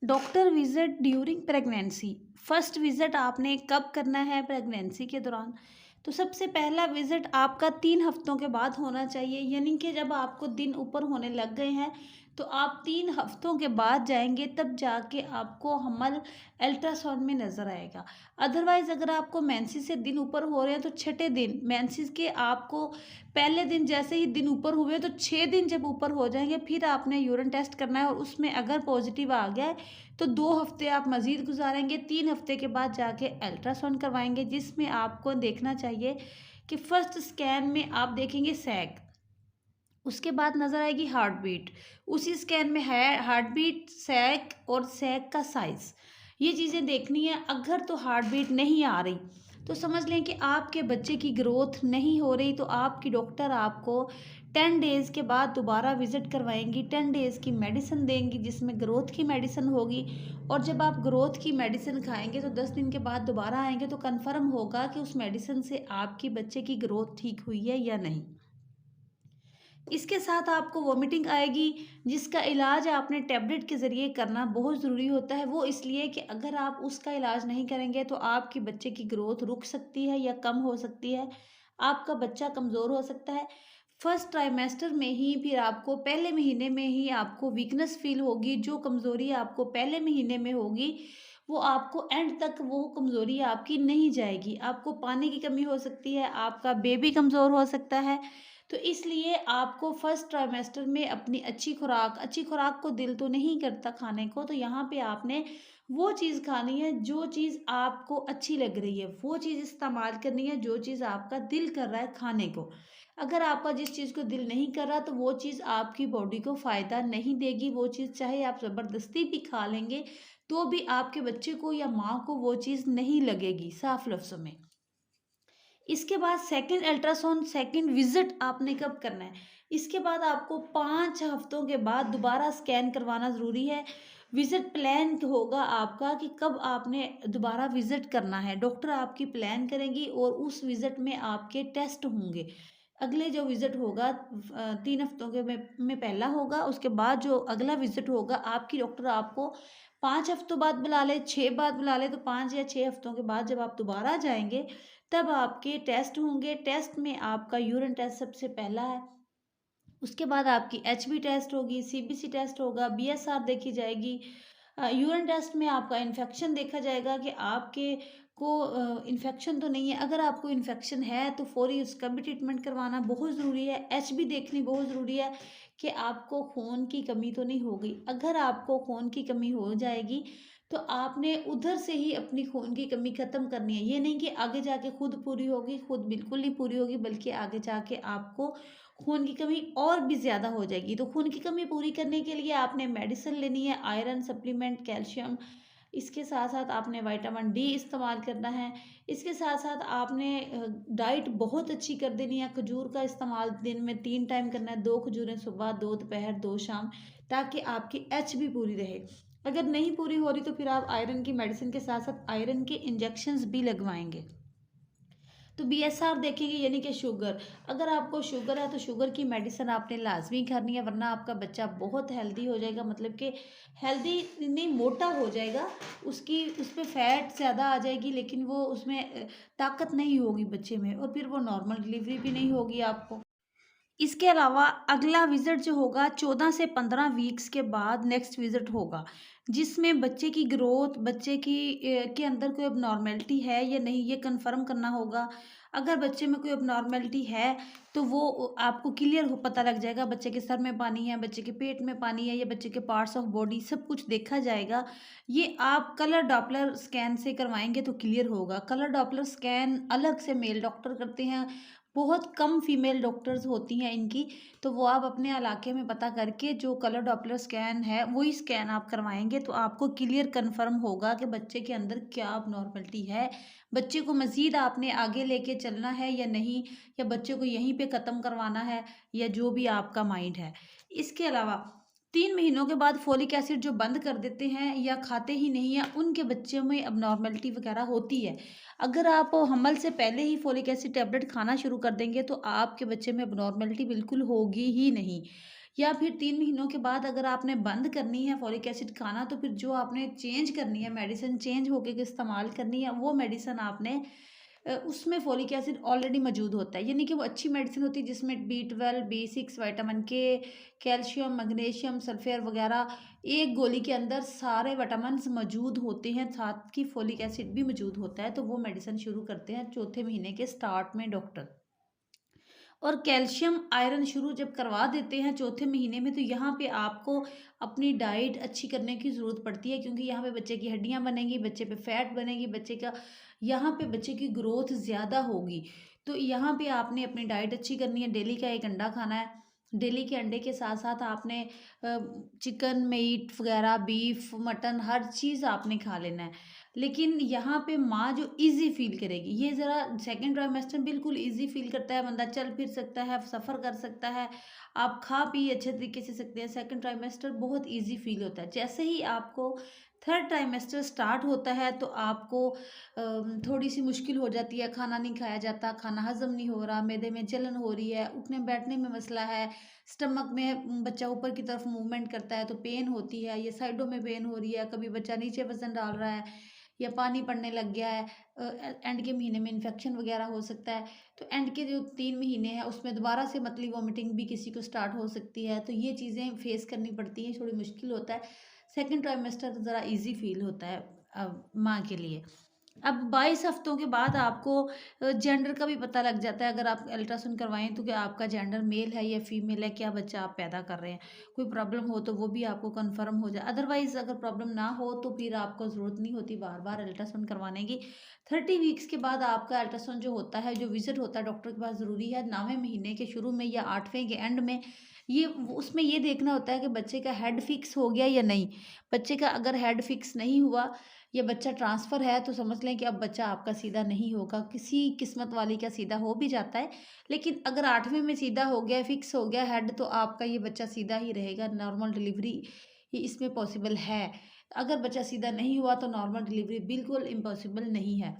Doctor visit during pregnancy. First visit आपने कब करना है प्रेगनेंसी के दौरान? तो सबसे पहला विजिट आपका 3 हफ्तों के बाद होना चाहिए, यानी कि जब आपको दिन ऊपर होने लग गए हैं तो आप 3 हफ्तों के बाद जाएंगे, तब जाके आपको हमल अल्ट्रासाउंड में नज़र आएगा। अदरवाइज़ अगर आपको मेंसेस से दिन ऊपर हो रहे हैं तो छठे दिन मेंसेस के आपको पहले दिन जैसे ही दिन ऊपर हुए तो 6 दिन जब ऊपर हो जाएंगे फिर आपने यूरिन टेस्ट करना है, और उसमें अगर पॉजिटिव आ गया है तो 2 हफ्ते आप मज़ीद गुजारेंगे। 3 हफ्ते के बाद जाके अल्ट्रासाउंड करवाएंगे, जिसमें आपको देखना चाहिए कि फर्स्ट स्कैन में आप देखेंगे सैग, उसके बाद नज़र आएगी हार्ट बीट, उसी स्कैन में है हार्ट बीट, सैग और सैग का साइज़। ये चीज़ें देखनी है। अगर तो हार्ट बीट नहीं आ रही तो समझ लें कि आपके बच्चे की ग्रोथ नहीं हो रही, तो आपकी डॉक्टर आपको 10 डेज़ के बाद दोबारा विज़िट करवाएंगी। 10 डेज़ की मेडिसिन देंगी जिसमें ग्रोथ की मेडिसिन होगी, और जब आप ग्रोथ की मेडिसिन खाएंगे तो 10 दिन के बाद दोबारा आएंगे तो कन्फर्म होगा कि उस मेडिसिन से आपकी बच्चे की ग्रोथ ठीक हुई है या नहीं। इसके साथ आपको वॉमिटिंग आएगी, जिसका इलाज आपने टैबलेट के ज़रिए करना बहुत ज़रूरी होता है। वो इसलिए कि अगर आप उसका इलाज नहीं करेंगे तो आपके बच्चे की ग्रोथ रुक सकती है या कम हो सकती है, आपका बच्चा कमज़ोर हो सकता है। फर्स्ट ट्राइमेस्टर में ही फिर आपको पहले महीने में ही आपको वीकनेस फ़ील होगी। जो कमज़ोरी आपको पहले महीने में होगी, वो आपको एंड तक वो कमज़ोरी आपकी नहीं जाएगी। आपको पानी की कमी हो सकती है, आपका बेबी कमज़ोर हो सकता है। तो इसलिए आपको फर्स्ट ट्राइमेस्टर में अपनी अच्छी खुराक को दिल तो नहीं करता खाने को, तो यहाँ पे आपने वो चीज़ खानी है जो चीज़ आपको अच्छी लग रही है, वो चीज़ इस्तेमाल करनी है जो चीज़ आपका दिल कर रहा है खाने को। अगर आपका जिस चीज़ को दिल नहीं कर रहा तो वो चीज़ आपकी बॉडी को फ़ायदा नहीं देगी। वो चीज़ चाहे आप ज़बरदस्ती भी खा लेंगे तो भी आपके बच्चे को या माँ को वो चीज़ नहीं लगेगी, साफ लफ्ज़ों में। इसके बाद सेकंड अल्ट्रासाउंड, सेकंड विजिट आपने कब करना है? इसके बाद आपको 5 हफ्तों के बाद दोबारा स्कैन करवाना ज़रूरी है। विजिट प्लान होगा आपका कि कब आपने दोबारा विजिट करना है। डॉक्टर आपकी प्लान करेंगी और उस विजिट में आपके टेस्ट होंगे। अगले जो विजिट होगा 3 हफ्तों के में पहला होगा, उसके बाद जो अगला विजिट होगा आपकी डॉक्टर आपको 5 हफ्तों बाद बुला ले, 6 बाद बुला ले, तो 5 या 6 हफ्तों के बाद जब आप दोबारा जाएंगे तब आपके टेस्ट होंगे। टेस्ट में आपका यूरिन टेस्ट सबसे पहला है, उसके बाद आपकी एचबी टेस्ट होगी, सीबीसी टेस्ट होगा, बीएसआर देखी जाएगी। यूरिन टेस्ट में आपका इन्फेक्शन देखा जाएगा कि आपके को इन्फेक्शन तो नहीं है। अगर आपको इन्फेक्शन है तो फ़ौरी उसका भी ट्रीटमेंट करवाना बहुत ज़रूरी है। एचबी देखनी बहुत ज़रूरी है कि आपको खून की कमी तो नहीं हो गई। अगर आपको खून की कमी हो जाएगी तो आपने उधर से ही अपनी खून की कमी ख़त्म करनी है। ये नहीं कि आगे जाके खुद पूरी होगी, खुद बिल्कुल नहीं पूरी होगी, बल्कि आगे जाके आपको खून की कमी और भी ज़्यादा हो जाएगी। तो खून की कमी पूरी करने के लिए आपने मेडिसिन लेनी है, आयरन सप्लीमेंट, कैल्शियम। इसके साथ-साथ आपने विटामिन डी इस्तेमाल करना है। इसके साथ-साथ आपने डाइट बहुत अच्छी कर देनी है। खजूर का इस्तेमाल दिन में 3 टाइम करना है, 2 खजूरें सुबह, 2 दोपहर, 2 शाम, ताकि आपकी एचबी पूरी रहे। अगर नहीं पूरी हो रही तो फिर आप आयरन की मेडिसिन के साथ-साथ आयरन के इंजेक्शंस भी लगवाएँगे। तो बीएसआर देखेंगे, यानी कि शुगर। अगर आपको शुगर है तो शुगर की मेडिसिन आपने लाज़मी करनी है, वरना आपका बच्चा बहुत हेल्दी हो जाएगा, मतलब कि हेल्दी नहीं, मोटा हो जाएगा। उसकी उसमें फैट ज़्यादा आ जाएगी, लेकिन वो उसमें ताकत नहीं होगी बच्चे में, और फिर वो नॉर्मल डिलीवरी भी नहीं होगी आपको। इसके अलावा अगला विज़िट जो होगा 14 से 15 वीक्स के बाद नेक्स्ट विज़िट होगा, जिसमें बच्चे की ग्रोथ, बच्चे की के अंदर कोई अबनॉर्मैलिटी है या नहीं, ये कन्फर्म करना होगा। अगर बच्चे में कोई अबनॉर्मैलिटी है तो वो आपको क्लियर हो पता लग जाएगा। बच्चे के सर में पानी है, बच्चे के पेट में पानी है, या बच्चे के पार्ट्स ऑफ बॉडी सब कुछ देखा जाएगा। ये आप कलर डॉपलर स्कैन से करवाएंगे तो क्लियर होगा। कलर डॉपलर स्कैन अलग से मेल डॉक्टर करते हैं, बहुत कम फीमेल डॉक्टर्स होती हैं इनकी। तो वो आप अपने इलाके में पता करके जो कलर डॉपलर स्कैन है वही स्कैन आप करवाएंगे तो आपको क्लियर कन्फर्म होगा कि बच्चे के अंदर क्या अबनॉर्मलिटी है। बच्चे को मज़ीद आपने आगे लेके चलना है या नहीं, या बच्चे को यहीं पे ख़त्म करवाना है, या जो भी आपका माइंड है। इसके अलावा 3 महीनों के बाद फोलिक एसिड जो बंद कर देते हैं या खाते ही नहीं हैं, उनके बच्चों में अबनॉर्मलिटी वगैरह होती है। अगर आप हमल से पहले ही फोलिक एसिड टैबलेट खाना शुरू कर देंगे तो आपके बच्चे में अबनॉर्मलिटी बिल्कुल होगी ही नहीं। या फिर 3 महीनों के बाद अगर आपने बंद करनी है फॉलिक एसिड खाना, तो फिर जो आपने चेंज करनी है मेडिसिन, चेंज होके के इस्तेमाल करनी है, वो मेडिसिन आपने उसमें फॉलिक एसिड ऑलरेडी मौजूद होता है, यानी कि वो अच्छी मेडिसिन होती है जिसमें B12, B6, विटामिन के, कैल्शियम, मैग्नीशियम, सल्फेट वगैरह एक गोली के अंदर सारे विटामिन्स मौजूद होते हैं, साथ की फॉलिक एसिड भी मौजूद होता है। तो वो मेडिसिन शुरू करते हैं चौथे महीने के स्टार्ट में डॉक्टर। और कैल्शियम आयरन शुरू जब करवा देते हैं चौथे महीने में, तो यहाँ पे आपको अपनी डाइट अच्छी करने की ज़रूरत पड़ती है, क्योंकि यहाँ पे बच्चे की हड्डियाँ बनेंगी, बच्चे पे फैट बनेगी, बच्चे का यहाँ पे बच्चे की ग्रोथ ज़्यादा होगी। तो यहाँ पे आपने अपनी डाइट अच्छी करनी है। डेली का एक अंडा खाना है। डेली के अंडे के साथ साथ आपने चिकन मीट वगैरह, बीफ, मटन, हर चीज़ आपने खा लेना है। लेकिन यहाँ पे माँ जो ईज़ी फ़ील करेगी, ये ज़रा सेकंड ट्राइमेस्टर बिल्कुल ईज़ी फ़ील करता है, बंदा चल फिर सकता है, सफ़र कर सकता है, आप खा पी अच्छे तरीके से सकते हैं। सेकंड ट्राइमेस्टर बहुत ईज़ी फ़ील होता है। जैसे ही आपको थर्ड ट्राइमेस्टर स्टार्ट होता है, तो आपको थोड़ी-सी मुश्किल हो जाती है, खाना नहीं खाया जाता, खाना हज़म नहीं हो रहा, मैदे में जलन हो रही है, उठने-बैठने में मसला है, स्टमक में बच्चा ऊपर की तरफ मूवमेंट करता है तो पेन होती है, या साइडों में पेन हो रही है, कभी बच्चा नीचे वज़न डाल रहा है या पानी पड़ने लग गया है, एंड के महीने में इन्फेक्शन वगैरह हो सकता है। तो एंड के जो 3 महीने हैं उसमें दोबारा से मतली वॉमिटिंग भी किसी को स्टार्ट हो सकती है, तो ये चीज़ें फेस करनी पड़ती हैं, थोड़ी मुश्किल होता है। सेकंड ट्राइमेस्टर ज़रा ईज़ी फ़ील होता है माँ के लिए। अब 22 हफ्तों के बाद आपको जेंडर का भी पता लग जाता है, अगर आप अल्ट्रासाउंड करवाएँ तो क्या आपका जेंडर मेल है या फीमेल है, क्या बच्चा आप पैदा कर रहे हैं। कोई प्रॉब्लम हो तो वो भी आपको कन्फर्म हो जाए, अदरवाइज़ अगर प्रॉब्लम ना हो तो फिर आपको ज़रूरत नहीं होती बार-बार अल्ट्रासाउंड करवाने की। 30 वीक्स के बाद आपका अल्ट्रासाउंड जो होता है, जो विज़िट होता है डॉक्टर के पास, ज़रूरी है 9वें महीने के शुरू में या 8वें के एंड में। ये उसमें ये देखना होता है कि बच्चे का हेड फिक्स हो गया या नहीं। बच्चे का अगर हेड फिक्स नहीं हुआ या बच्चा ट्रांसफ़र है, तो समझ लें कि अब बच्चा आपका सीधा नहीं होगा। किसी किस्मत वाली का सीधा हो भी जाता है, लेकिन अगर 8वें में सीधा हो गया, फिक्स हो गया हेड, तो आपका ये बच्चा सीधा ही रहेगा। नॉर्मल डिलीवरी ही इसमें पॉसिबल है। अगर बच्चा सीधा नहीं हुआ तो नॉर्मल डिलीवरी बिल्कुल इम्पॉसिबल नहीं है।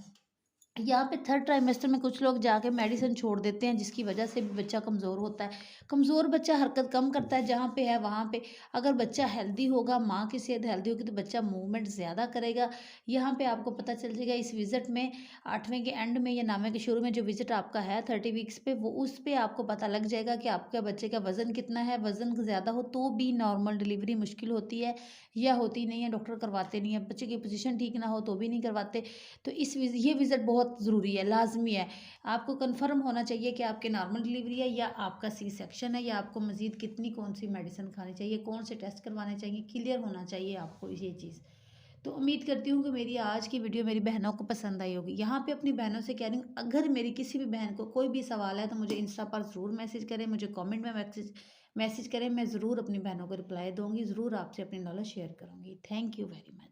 यहाँ पे थर्ड ट्राइमेस्टर में कुछ लोग जाके मेडिसिन छोड़ देते हैं, जिसकी वजह से भी बच्चा कमज़ोर होता है। कमज़ोर बच्चा हरकत कम करता है, जहाँ पे है वहाँ पे। अगर बच्चा हेल्दी होगा, माँ की सेहत हेल्दी होगी, तो बच्चा मूवमेंट ज़्यादा करेगा। यहाँ पे आपको पता चल जाएगा इस विज़िट में, 8वें के एंड में या 9वें के शुरू में जो विज़िट आपका है 30 वीक्स पे, वो उस पे आपको पता लग जाएगा कि आपके बच्चे का वज़न कितना है। वज़न ज़्यादा हो तो भी नॉर्मल डिलीवरी मुश्किल होती है या होती नहीं है, डॉक्टर करवाते नहीं है। बच्चे की पोजीशन ठीक ना हो तो भी नहीं करवाते। तो ये विज़िट बहुत ज़रूरी है, लाज़मी है। आपको कन्फर्म होना चाहिए कि आपकी नॉर्मल डिलीवरी है या आपका सी सेक्शन है, या आपको मज़ीद कितनी कौन-सी मेडिसिन खानी चाहिए, कौन से टेस्ट करवाने चाहिए, क्लियर होना चाहिए आपको ये चीज़। तो उम्मीद करती हूँ कि मेरी आज की वीडियो मेरी बहनों को पसंद आई होगी। यहाँ पे अपनी बहनों से कह रही हूँ, अगर मेरी किसी भी बहन को कोई भी सवाल है तो मुझे इंस्टा पर ज़रूर मैसेज करें, मुझे कमेंट में मैसेज करें। मैं ज़रूर अपनी बहनों को रिप्लाई दूँगी, ज़रूर आपसे अपनी नॉलेज शेयर करूँगी। Thank you very much.